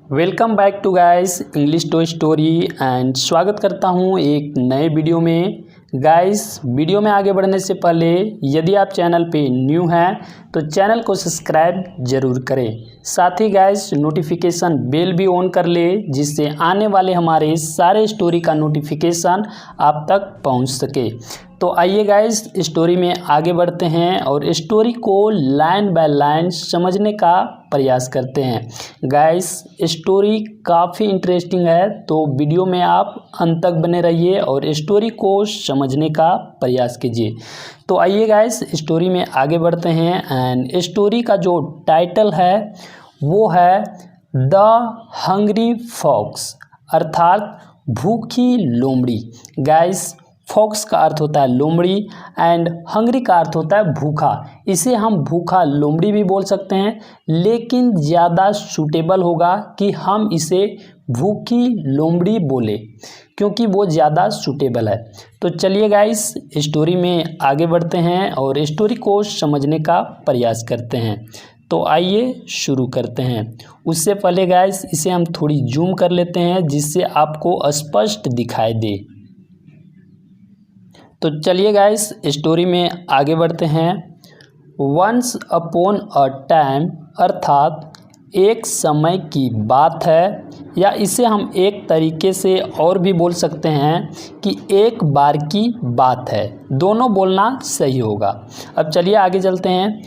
Welcome back to guys English to story and स्वागत करता हूं एक नए वीडियो में। गाइस वीडियो में आगे बढ़ने से पहले यदि आप चैनल पे न्यू हैं तो चैनल को सब्सक्राइब ज़रूर करें। साथ ही गाइस नोटिफिकेशन बेल भी ऑन कर ले जिससे आने वाले हमारे सारे स्टोरी का नोटिफिकेशन आप तक पहुंच सके। तो आइए गाइस स्टोरी में आगे बढ़ते हैं और स्टोरी को लाइन बाय लाइन समझने का प्रयास करते हैं। गाइस स्टोरी काफ़ी इंटरेस्टिंग है तो वीडियो में आप अंत तक बने रहिए और स्टोरी को समझने का प्रयास कीजिए। तो आइए गाइस स्टोरी में आगे बढ़ते हैं एंड स्टोरी का जो टाइटल है वो है द हंग्री फॉक्स अर्थात भूखी लोमड़ी। गाइस फॉक्स का अर्थ होता है लोमड़ी एंड हंग्री का अर्थ होता है भूखा। इसे हम भूखा लोमड़ी भी बोल सकते हैं लेकिन ज़्यादा सूटेबल होगा कि हम इसे भूखी लोमड़ी बोले क्योंकि वो ज़्यादा सूटेबल है। तो चलिए गाइस स्टोरी में आगे बढ़ते हैं और स्टोरी को समझने का प्रयास करते हैं। तो आइए शुरू करते हैं। उससे पहले गाइस इसे हम थोड़ी जूम कर लेते हैं जिससे आपको स्पष्ट दिखाई दे। तो चलिए गाइस स्टोरी में आगे बढ़ते हैं। वंस अपॉन अ टाइम अर्थात एक समय की बात है या इसे हम एक तरीके से और भी बोल सकते हैं कि एक बार की बात है। दोनों बोलना सही होगा। अब चलिए आगे चलते हैं।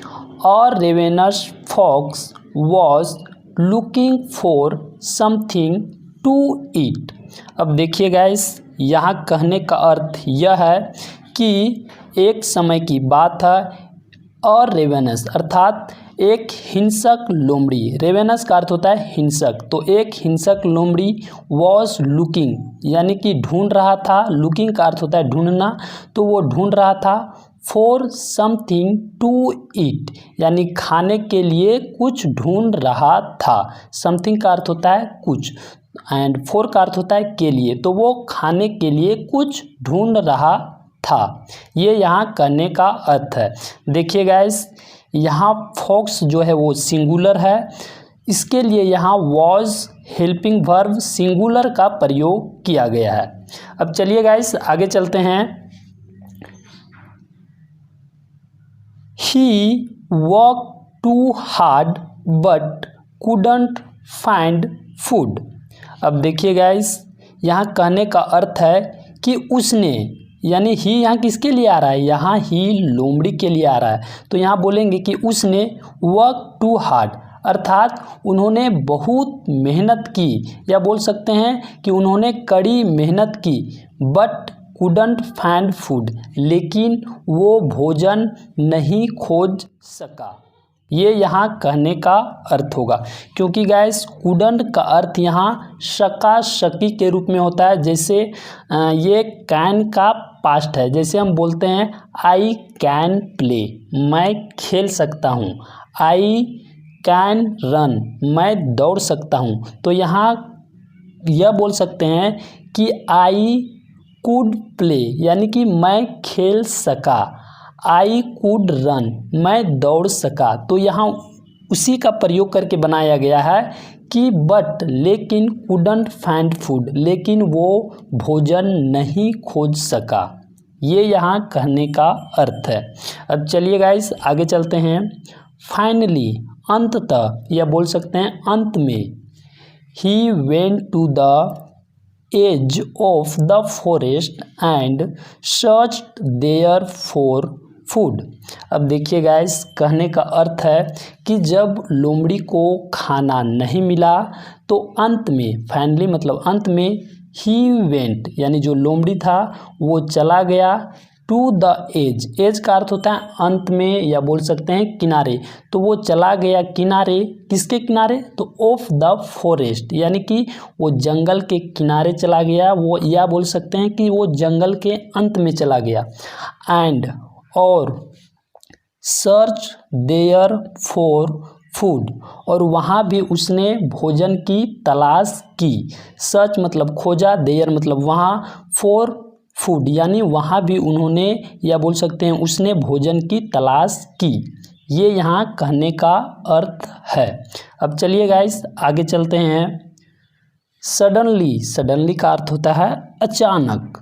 और ravenous fox was looking for something to eat. अब देखिए गाइस यहाँ कहने का अर्थ यह है कि एक समय की बात है और रेवेनस अर्थात एक हिंसक लोमड़ी। रेवेनस का अर्थ होता है हिंसक। तो एक हिंसक लोमड़ी वॉज लुकिंग यानी कि ढूंढ रहा था। लुकिंग का अर्थ होता है ढूंढना। तो वो ढूंढ रहा था फॉर समथिंग टू ईट यानी खाने के लिए कुछ ढूंढ रहा था। समथिंग का अर्थ होता है कुछ एंड फोर का अर्थ होता है के लिए। तो वो खाने के लिए कुछ ढूंढ रहा था। ये यहाँ कहने का अर्थ है। देखिए गाइस यहाँ फॉक्स जो है वो सिंगुलर है। इसके लिए यहाँ वॉज हेल्पिंग वर्ब सिंगुलर का प्रयोग किया गया है। अब चलिए गाइस आगे चलते हैं। He work too hard but couldn't find food. अब देखिए गाइस यहाँ कहने का अर्थ है कि उसने यानी ही यहाँ किसके लिए आ रहा है, यहाँ ही लोमड़ी के लिए आ रहा है। तो यहाँ बोलेंगे कि उसने वर्क टू हार्ड अर्थात उन्होंने बहुत मेहनत की या बोल सकते हैं कि उन्होंने कड़ी मेहनत की बट कुडंट फाइंड फूड लेकिन वो भोजन नहीं खोज सका। ये यहाँ कहने का अर्थ होगा क्योंकि गाइस कुडंट का अर्थ यहाँ शका शकी के रूप में होता है। जैसे ये कैन का पास्ट है। जैसे हम बोलते हैं आई कैन प्ले मैं खेल सकता हूँ। आई कैन रन मैं दौड़ सकता हूँ। तो यहाँ यह बोल सकते हैं कि आई कुड प्ले यानी कि मैं खेल सका। आई कुड रन मैं दौड़ सका। तो यहाँ उसी का प्रयोग करके बनाया गया है कि बट लेकिन कुडंट फाइंड फूड लेकिन वो भोजन नहीं खोज सका। ये यहाँ कहने का अर्थ है। अब चलिए गाइस आगे चलते हैं। फाइनली अंततः या बोल सकते हैं अंत में ही went to the edge of the forest and searched there for food. अब देखिए गाइस कहने का अर्थ है कि जब लोमड़ी को खाना नहीं मिला तो अंत में फाइनली मतलब अंत में ही वेंट यानी जो लोमड़ी था वो चला गया टू द एज। एज का अर्थ होता है अंत में या बोल सकते हैं किनारे। तो वो चला गया किनारे। किसके किनारे, तो ऑफ द फॉरेस्ट यानी कि वो जंगल के किनारे चला गया। वो या बोल सकते हैं कि वो जंगल के अंत में चला गया। एंड और सर्च देयर फॉर फूड और वहाँ भी उसने भोजन की तलाश की। सर्च मतलब खोजा, देयर मतलब वहाँ, फॉर फूड यानी वहाँ भी उन्होंने या बोल सकते हैं उसने भोजन की तलाश की। ये यहाँ कहने का अर्थ है। अब चलिए गाइस आगे चलते हैं। सडनली, सडनली का अर्थ होता है अचानक।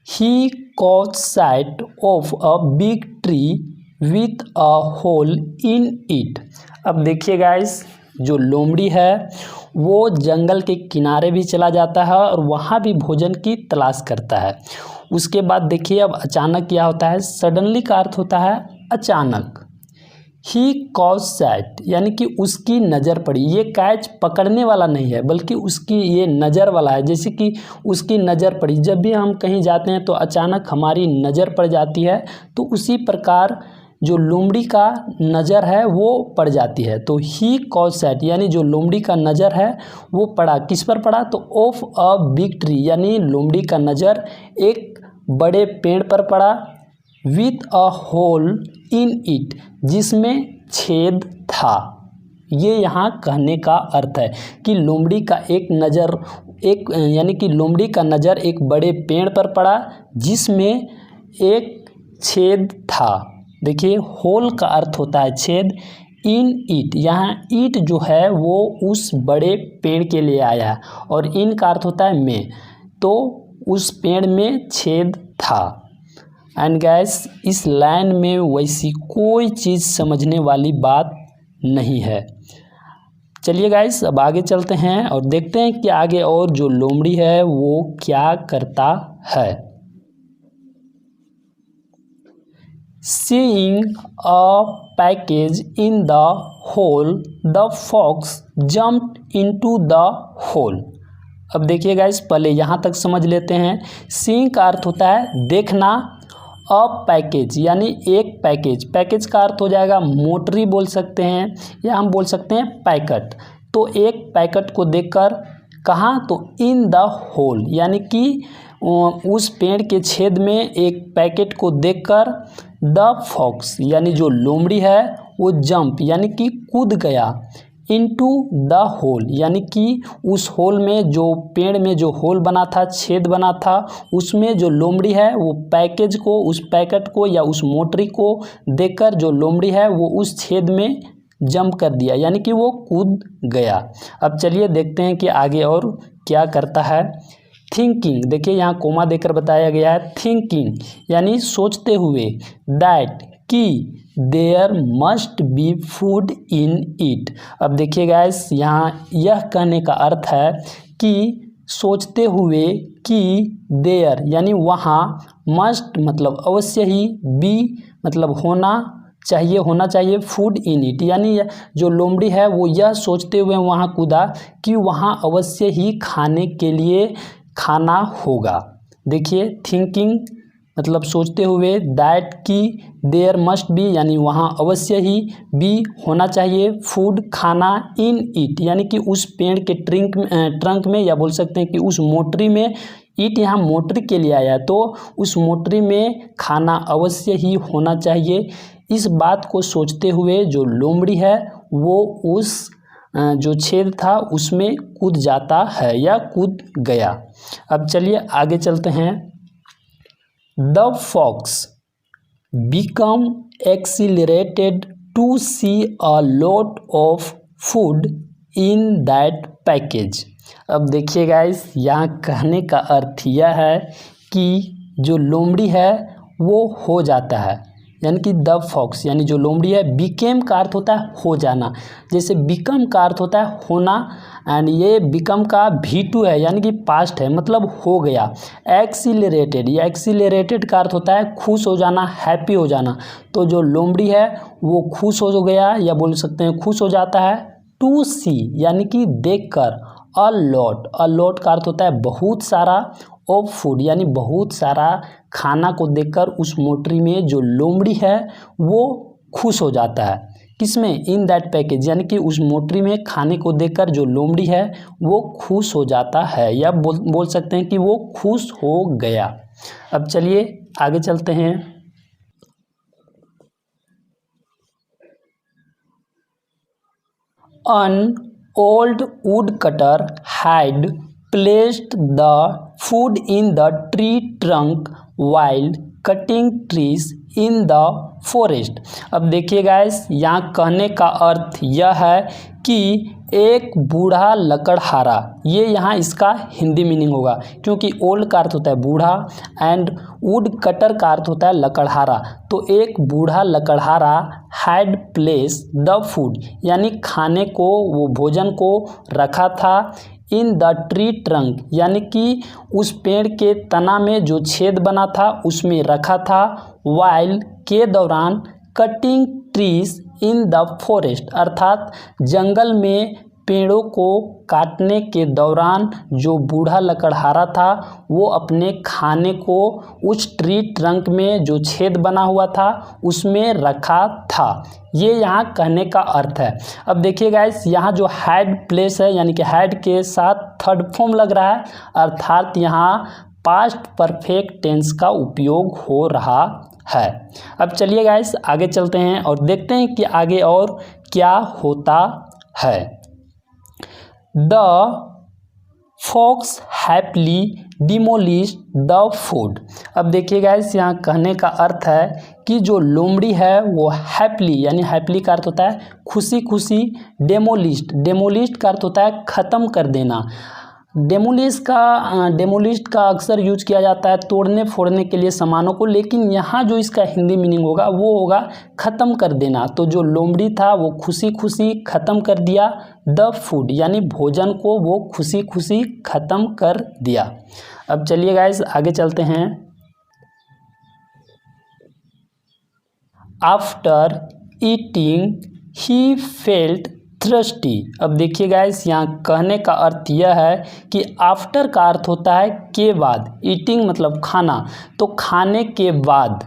He caught sight of a big tree with a hole in it. अब देखिए गाइस, जो लोमड़ी है वो जंगल के किनारे भी चला जाता है और वहाँ भी भोजन की तलाश करता है। उसके बाद देखिए अब अचानक क्या होता है, सडनली का अर्थ होता है अचानक। ही कॉज सैट यानी कि उसकी नज़र पड़ी। ये कैच पकड़ने वाला नहीं है बल्कि उसकी ये नज़र वाला है। जैसे कि उसकी नज़र पड़ी, जब भी हम कहीं जाते हैं तो अचानक हमारी नज़र पड़ जाती है, तो उसी प्रकार जो लोमड़ी का नज़र है वो पड़ जाती है। तो ही कॉज सैट यानी जो लोमड़ी का नज़र है वो पड़ा, किस पर पड़ा, तो ऑफ अ बिग ट्री यानी लोमड़ी का नज़र एक बड़े पेड़ पर पड़ा, with a hole in it जिसमें छेद था। ये यहाँ कहने का अर्थ है कि लोमड़ी का एक नज़र यानी कि लोमड़ी का नज़र एक बड़े पेड़ पर पड़ा जिसमें एक छेद था। देखिए होल का अर्थ होता है छेद, इन ईट यहाँ ईट जो है वो उस बड़े पेड़ के लिए आया है और इन का अर्थ होता है में, तो उस पेड़ में छेद था। एंड गैस इस लाइन में वैसी कोई चीज़ समझने वाली बात नहीं है। चलिए गाइस अब आगे चलते हैं और देखते हैं कि आगे और जो लोमड़ी है वो क्या करता है। Seeing a package in the hole, the fox jumped into the hole। अब देखिए गाइस पहले यहाँ तक समझ लेते हैं। सीइंग का अर्थ होता है देखना, अ पैकेज यानी एक पैकेज, पैकेज का अर्थ हो जाएगा मोटरी बोल सकते हैं या हम बोल सकते हैं पैकेट। तो एक पैकेट को देखकर कहाँ, तो इन द होल यानी कि उस पेड़ के छेद में एक पैकेट को देखकर द फॉक्स यानी जो लोमड़ी है वो जंप यानी कि कूद गया, इनटू द होल यानी कि उस होल में, जो पेड़ में जो होल बना था, छेद बना था, उसमें जो लोमड़ी है वो पैकेज को, उस पैकेट को या उस मोटरी को देखकर जो लोमड़ी है वो उस छेद में जंप कर दिया यानी कि वो कूद गया। अब चलिए देखते हैं कि आगे और क्या करता है। थिंकिंग, देखिए यहाँ कोमा देकर बताया गया है थिंकिंग यानी सोचते हुए, दैट कि there must be food in it. अब देखिए गाइस यहाँ यह कहने का अर्थ है कि सोचते हुए कि देयर यानी वहाँ, मस्ट मतलब अवश्य ही, बी मतलब होना चाहिए, फूड इन इट यानी जो लोमड़ी है वो यह सोचते हुए वहाँ कूदा कि वहाँ अवश्य ही खाने के लिए खाना होगा। देखिए थिंकिंग मतलब सोचते हुए, दैट की देयर मस्ट बी यानी वहाँ अवश्य ही, बी होना चाहिए, फूड खाना, इन इट यानी कि उस पेड़ के ट्रंक में या बोल सकते हैं कि उस मोटरी में, ईट यहाँ मोटरी के लिए आया तो उस मोटरी में खाना अवश्य ही होना चाहिए। इस बात को सोचते हुए जो लोमड़ी है वो उस जो छेद था उसमें कूद जाता है या कूद गया। अब चलिए आगे चलते हैं। The fox become accelerated to see a lot of food in that package. अब देखिए गाइस यहाँ कहने का अर्थ यह है कि जो लोमड़ी है वो हो जाता है, यानी कि द फॉक्स यानी जो लोमड़ी है, बिकेम का अर्थ होता है हो जाना, जैसे बिकम का अर्थ होता है होना, एंड ये बिकम का V2 है यानी कि पास्ट है मतलब हो गया। एक्सिलरेटेड, ये एक्सिलरेटेड का अर्थ होता है खुश हो जाना, हैप्पी हो जाना। तो जो लोमड़ी है वो खुश हो गया या बोल सकते हैं खुश हो जाता है। टू सी यानी कि देखकर, अ लॉट का अर्थ होता है बहुत सारा, ऑफ फूड यानी बहुत सारा खाना को देखकर उस मोटरी में जो लोमड़ी है वो खुश हो जाता है। किसमें, इन दैट पैकेज यानी कि उस मोटरी में खाने को देखकर जो लोमड़ी है वो खुश हो जाता है या बोल सकते हैं कि वो खुश हो गया। अब चलिए आगे चलते हैं। An old woodcutter had placed the food in the tree trunk while cutting trees in the forest। अब देखिए गाइस यहाँ कहने का अर्थ यह है कि एक बूढ़ा लकड़हारा, ये यहाँ इसका हिंदी मीनिंग होगा, क्योंकि ओल्ड का अर्थ होता है बूढ़ा एंड वुड कटर का अर्थ होता है लकड़हारा। तो एक बूढ़ा लकड़हारा हैड प्लेस द फूड, यानी खाने को, वो भोजन को रखा था इन द ट्री ट्रंक, यानी कि उस पेड़ के तना में जो छेद बना था उसमें रखा था, वाइल के दौरान, cutting trees in the forest, अर्थात जंगल में पेड़ों को काटने के दौरान जो बूढ़ा लकड़हारा था वो अपने खाने को उस ट्री ट्रंक में जो छेद बना हुआ था उसमें रखा था। ये यहाँ कहने का अर्थ है। अब देखिए गाइस, यहाँ जो हैड प्लेस है, यानी कि हैड के साथ थर्ड फॉर्म लग रहा है, अर्थात यहाँ पास्ट परफेक्ट टेंस का उपयोग हो रहा है। अब चलिए गाइस आगे चलते हैं और देखते हैं कि आगे और क्या होता है। The fox happily demolished the food. अब देखिए गाइस, यहाँ कहने का अर्थ है कि जो लोमड़ी है वो हैप्पीली, यानी हैप्पीली का अर्थ होता है खुशी खुशी, डेमोलिश्ड का अर्थ होता है ख़त्म कर देना। डेमोलिश्ड का अक्सर यूज किया जाता है तोड़ने फोड़ने के लिए सामानों को, लेकिन यहाँ जो इसका हिंदी मीनिंग होगा वो होगा ख़त्म कर देना। तो जो लोमड़ी था वो खुशी खुशी ख़त्म कर दिया द फूड, यानी भोजन को वो खुशी खुशी ख़त्म कर दिया। अब चलिए गाइस आगे चलते हैं। After eating he felt thirsty. अब देखिए गाइस, यहाँ कहने का अर्थ यह है कि आफ्टर का अर्थ होता है के बाद, ईटिंग मतलब खाना, तो खाने के बाद,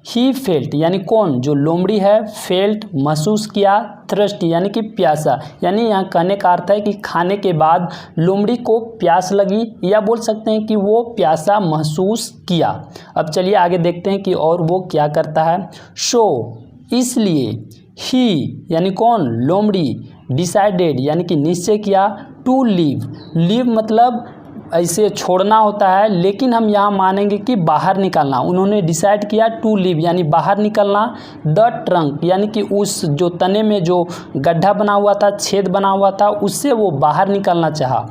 ही फेल्ट यानी कौन, जो लोमड़ी है, फेल्ट महसूस किया, थ्रस्टी यानी कि प्यासा, यानी यहाँ कहने का अर्थ है कि खाने के बाद लोमड़ी को प्यास लगी, या बोल सकते हैं कि वो प्यासा महसूस किया। अब चलिए आगे देखते हैं कि और वो क्या करता है। शो इसलिए, ही यानी कौन, लोमड़ी, डिसाइडेड यानी कि निश्चय किया, टू लीव मतलब ऐसे छोड़ना होता है, लेकिन हम यहाँ मानेंगे कि बाहर निकलना। उन्होंने डिसाइड किया टू लीव यानी बाहर निकलना, द ट्रंक यानी कि उस जो तने में जो गड्ढा बना हुआ था, छेद बना हुआ था, उससे वो बाहर निकलना चाहा।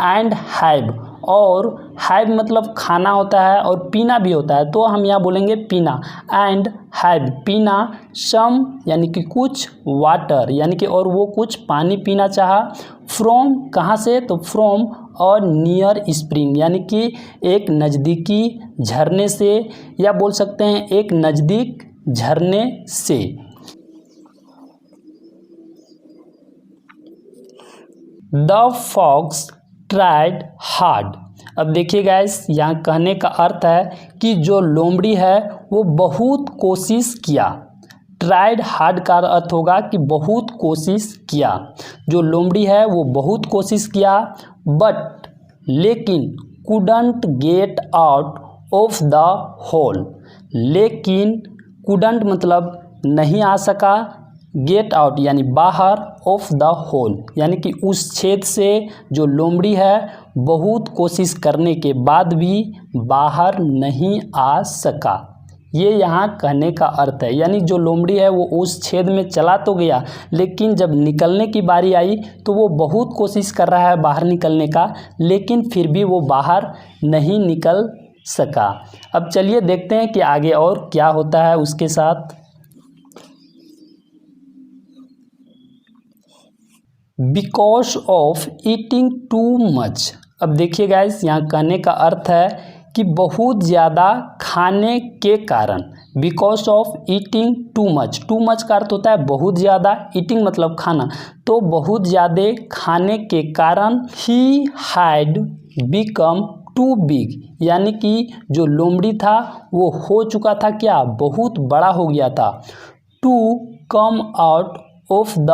एंड हैव, और हैव मतलब खाना होता है और पीना भी होता है, तो हम यहाँ बोलेंगे पीना। एंड हैव पीना, सम यानी कि कुछ, वाटर यानी कि और वो कुछ पानी पीना चाहा। फ्रॉम कहाँ से, तो फ्रॉम और नियर स्प्रिंग यानी कि एक नज़दीकी झरने से, या बोल सकते हैं एक नज़दीक झरने से। The fox tried hard. अब देखिए गाइस, यहाँ कहने का अर्थ है कि जो लोमड़ी है वो बहुत कोशिश किया। ट्राइड हार्ड का अर्थ होगा कि बहुत कोशिश किया। जो लोमड़ी है वो बहुत कोशिश किया, बट लेकिन couldn't get out of the hole, लेकिन कुडंट मतलब नहीं आ सका, गेट आउट यानी बाहर, ऑफ द होल यानी कि उस छेद से जो लोमड़ी है बहुत कोशिश करने के बाद भी बाहर नहीं आ सका। ये यहाँ कहने का अर्थ है, यानी जो लोमड़ी है वो उस छेद में चला तो गया, लेकिन जब निकलने की बारी आई तो वो बहुत कोशिश कर रहा है बाहर निकलने का, लेकिन फिर भी वो बाहर नहीं निकल सका। अब चलिए देखते हैं कि आगे और क्या होता है उसके साथ। Because of eating too much. अब देखिए गाइस, यहाँ कहने का अर्थ है कि बहुत ज़्यादा खाने के कारण। Because of eating too much का अर्थ होता है बहुत ज़्यादा, ईटिंग मतलब खाना, तो बहुत ज़्यादा खाने के कारण he had become too big, यानी कि जो लोमड़ी था वो हो चुका था क्या, बहुत बड़ा हो गया था। To come out of the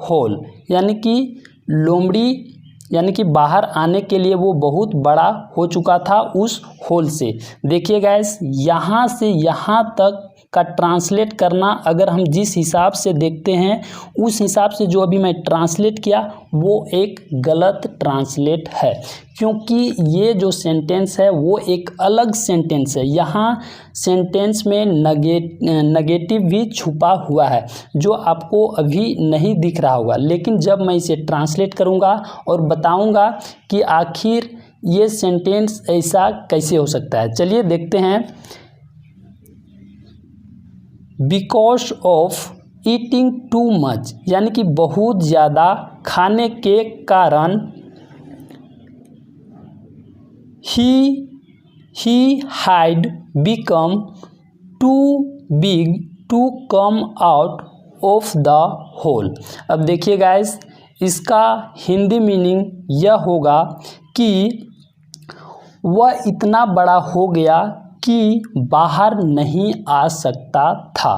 hole, यानी कि लोमड़ी यानी कि बाहर आने के लिए वो बहुत बड़ा हो चुका था उस होल से। देखिए गाइस, यहाँ से यहाँ तक का ट्रांसलेट करना, अगर हम जिस हिसाब से देखते हैं उस हिसाब से जो अभी मैं ट्रांसलेट किया वो एक गलत ट्रांसलेट है, क्योंकि ये जो सेंटेंस है वो एक अलग सेंटेंस है। यहाँ सेंटेंस में नेगेटिव भी छुपा हुआ है जो आपको अभी नहीं दिख रहा होगा, लेकिन जब मैं इसे ट्रांसलेट करूँगा और बताऊँगा कि आखिर ये सेंटेंस ऐसा कैसे हो सकता है। चलिए देखते हैं। Because of eating too much, यानी कि बहुत ज़्यादा खाने के कारण, he had become too big to come out of the hole। अब देखिए गाइस, इसका हिंदी मीनिंग यह होगा कि वह इतना बड़ा हो गया कि बाहर नहीं आ सकता था।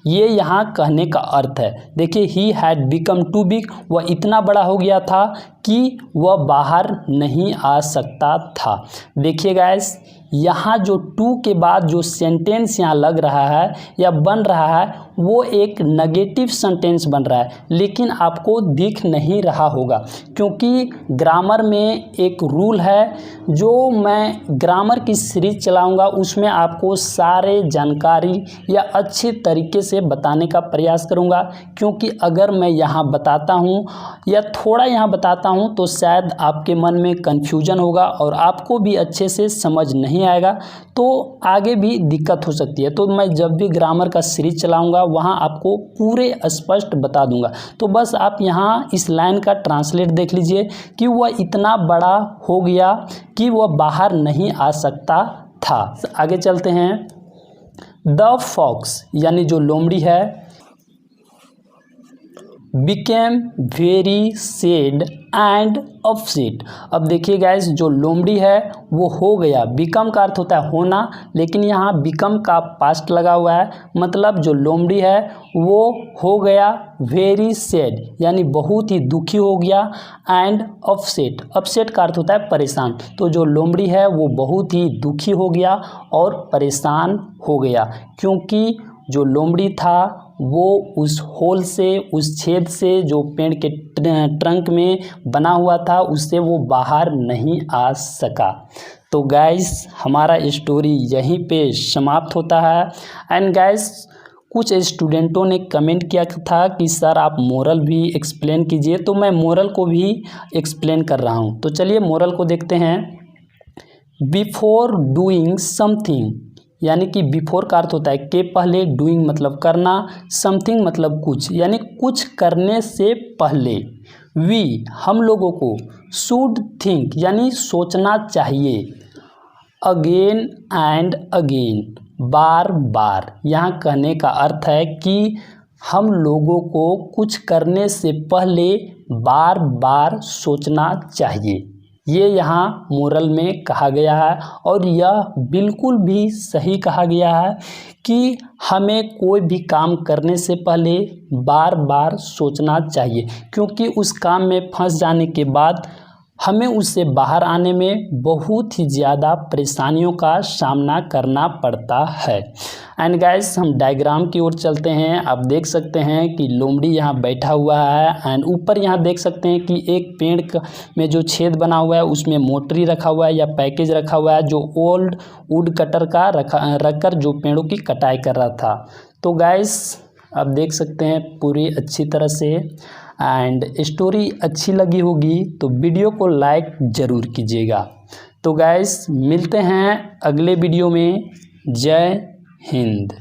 ये यहाँ कहने का अर्थ है। देखिए, he had become too big, वह इतना बड़ा हो गया था कि वह बाहर नहीं आ सकता था। देखिए गाइस, यहाँ जो टू के बाद जो सेंटेंस यहाँ लग रहा है या बन रहा है वो एक नेगेटिव सेंटेंस बन रहा है, लेकिन आपको दिख नहीं रहा होगा, क्योंकि ग्रामर में एक रूल है। जो मैं ग्रामर की सीरीज चलाऊंगा उसमें आपको सारे जानकारी या अच्छे तरीके से बताने का प्रयास करूंगा, क्योंकि अगर मैं यहाँ बताता हूँ या थोड़ा यहाँ बताता हूँ तो शायद आपके मन में कन्फ्यूजन होगा और आपको भी अच्छे से समझ नहीं आएगा, तो आगे भी दिक्कत हो सकती है। तो मैं जब भी ग्रामर का सीरीज चलाऊंगा वहाँ आपको पूरे स्पष्ट बता दूंगा। तो बस आप यहाँ इस लाइन का ट्रांसलेट देख लीजिए कि वह इतना बड़ा हो गया कि वह बाहर नहीं आ सकता था। आगे चलते हैं। द फॉक्स, यानी जो लोमड़ी है, became very sad and upset। अब देखिए गाइस, जो लोमड़ी है वो हो गया, बिकम का अर्थ होता है होना, लेकिन यहाँ बिकम का पास्ट लगा हुआ है, मतलब जो लोमड़ी है वो हो गया वेरी सैड, यानी बहुत ही दुखी हो गया, एंड अपसेट, अपसेट का अर्थ होता है परेशान। तो जो लोमड़ी है वो बहुत ही दुखी हो गया और परेशान हो गया, क्योंकि जो लोमड़ी था वो उस होल से, उस छेद से जो पेड़ के ट्रंक में बना हुआ था उससे वो बाहर नहीं आ सका। तो गाइस, हमारा स्टोरी यहीं पे समाप्त होता है। एंड गाइस, कुछ स्टूडेंटों ने कमेंट किया था कि सर आप मोरल भी एक्सप्लेन कीजिए, तो मैं मोरल को भी एक्सप्लेन कर रहा हूँ। तो चलिए मोरल को देखते हैं। बिफोर डूइंग समथिंग, यानी कि बिफोर का अर्थ होता है के पहले, डूइंग मतलब करना, समथिंग मतलब कुछ, यानी कुछ करने से पहले, वी हम लोगों को, शुड थिंक यानी सोचना चाहिए, अगेन एंड अगेन बार बार। यहाँ कहने का अर्थ है कि हम लोगों को कुछ करने से पहले बार बार सोचना चाहिए। ये यहाँ मोरल में कहा गया है और यह बिल्कुल भी सही कहा गया है कि हमें कोई भी काम करने से पहले बार बार सोचना चाहिए, क्योंकि उस काम में फंस जाने के बाद हमें उससे बाहर आने में बहुत ही ज़्यादा परेशानियों का सामना करना पड़ता है। एंड गाइस, हम डायग्राम की ओर चलते हैं। आप देख सकते हैं कि लोमड़ी यहाँ बैठा हुआ है एंड ऊपर यहाँ देख सकते हैं कि एक पेड़ में जो छेद बना हुआ है उसमें मोटरी रखा हुआ है या पैकेज रखा हुआ है, जो ओल्ड वुड कटर का रखकर जो पेड़ों की कटाई कर रहा था। तो गाइस, आप देख सकते हैं पूरी अच्छी तरह से, एंड स्टोरी अच्छी लगी होगी तो वीडियो को लाइक ज़रूर कीजिएगा। तो गाइस, मिलते हैं अगले वीडियो में। जय हिंद।